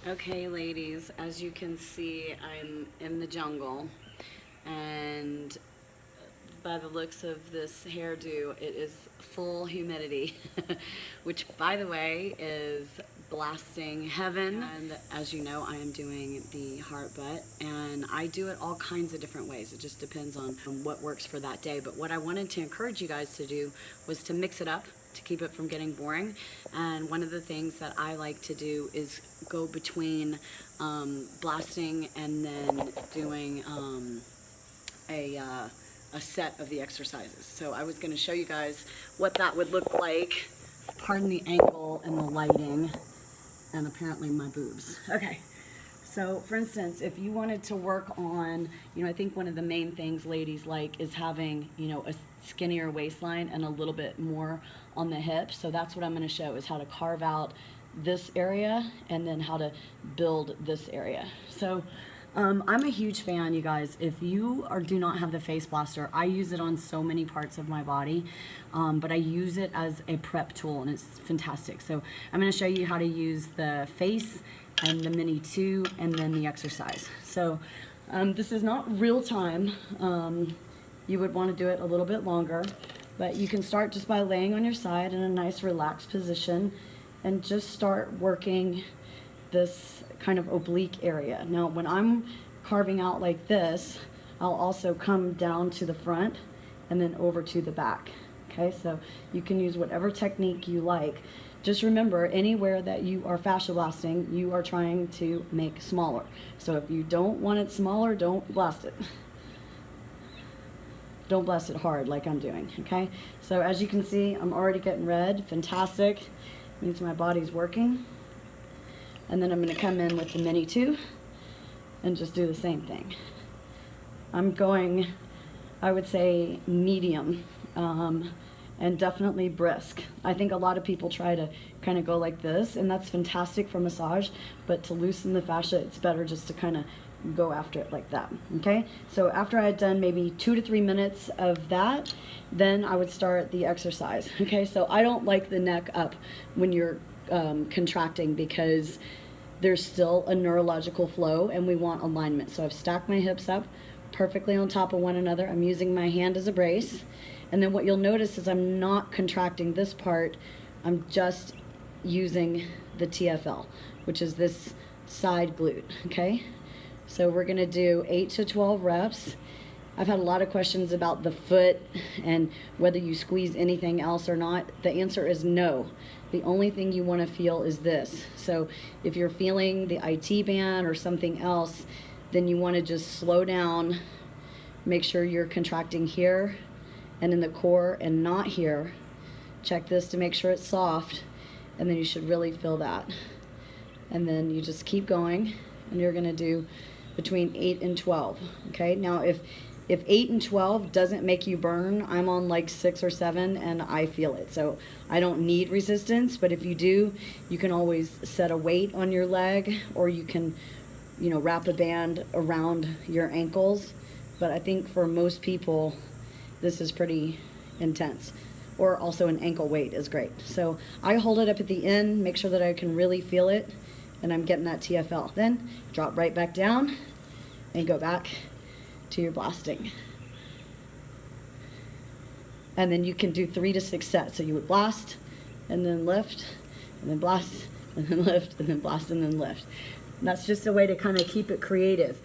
Okay, ladies, as you can see, I'm in the jungle, and by the looks of this hairdo, it is full humidity, which, by the way, is blasting heaven. And as you know, I am doing the heart butt, and I do it all kinds of different ways. It just depends on what works for that day. But what I wanted to encourage you guys to do was to mix it up, to keep it from getting boring. And one of the things that I like to do is go between blasting and then doing a set of the exercises. So I was going to show you guys what that would look like. Pardon the angle and the lighting, and apparently my boobs. Okay. So for instance, if you wanted to work on, I think one of the main things ladies like is having, a skinnier waistline and a little bit more on the hips. So that's what I'm going to show, is how to carve out this area and then how to build this area. So I'm a huge fan, you guys. If you do not have the face blaster, I use it on so many parts of my body, but I use it as a prep tool, and it's fantastic. So I'm going to show you how to use the face and the Mini 2 and then the exercise. So this is not real time. You would want to do it a little bit longer, but you can start just by laying on your side in a nice relaxed position and just start working this kind of oblique area. Now when I'm carving out like this, I'll also come down to the front and then over to the back. Okay, so you can use whatever technique you like. Just remember, anywhere that you are fascia blasting, you are trying to make smaller. So if you don't want it smaller, don't blast it. Don't blast it hard like I'm doing, okay? So as you can see, I'm already getting red. Fantastic. Means my body's working. And then I'm going to come in with the Mini 2 and just do the same thing. I'm going, I would say, medium and definitely brisk. I think a lot of people try to kind of go like this, and that's fantastic for massage, but to loosen the fascia, it's better just to kind of go after it like that. Okay, so after I had done maybe 2 to 3 minutes of that, then I would start the exercise. Okay, so I don't like the neck up when you're contracting, because there's still a neurological flow and we want alignment. So I've stacked my hips up perfectly on top of one another. I'm using my hand as a brace, and then what you'll notice is I'm not contracting this part. I'm just using the TFL, which is this side glute. Okay, so we're gonna do 8 to 12 reps. I've had a lot of questions about the foot and whether you squeeze anything else or not. The answer is no. The only thing you want to feel is this. So if you're feeling the IT band or something else, then you want to just slow down, make sure you're contracting here and in the core and not here. Check this to make sure it's soft, and then you should really feel that. And then you just keep going, and you're going to do between 8 and 12. Okay, now if 8 and 12 doesn't make you burn, I'm on like 6 or 7 and I feel it. So I don't need resistance, but if you do, you can always set a weight on your leg, or you can, wrap a band around your ankles. But I think for most people, this is pretty intense. Or also an ankle weight is great. So I hold it up at the end, make sure that I can really feel it, and I'm getting that TFL. Then drop right back down and go back to your blasting. And then you can do 3 to 6 sets. So you would blast and then lift and then blast and then lift and then blast and then lift. And that's just a way to kind of keep it creative.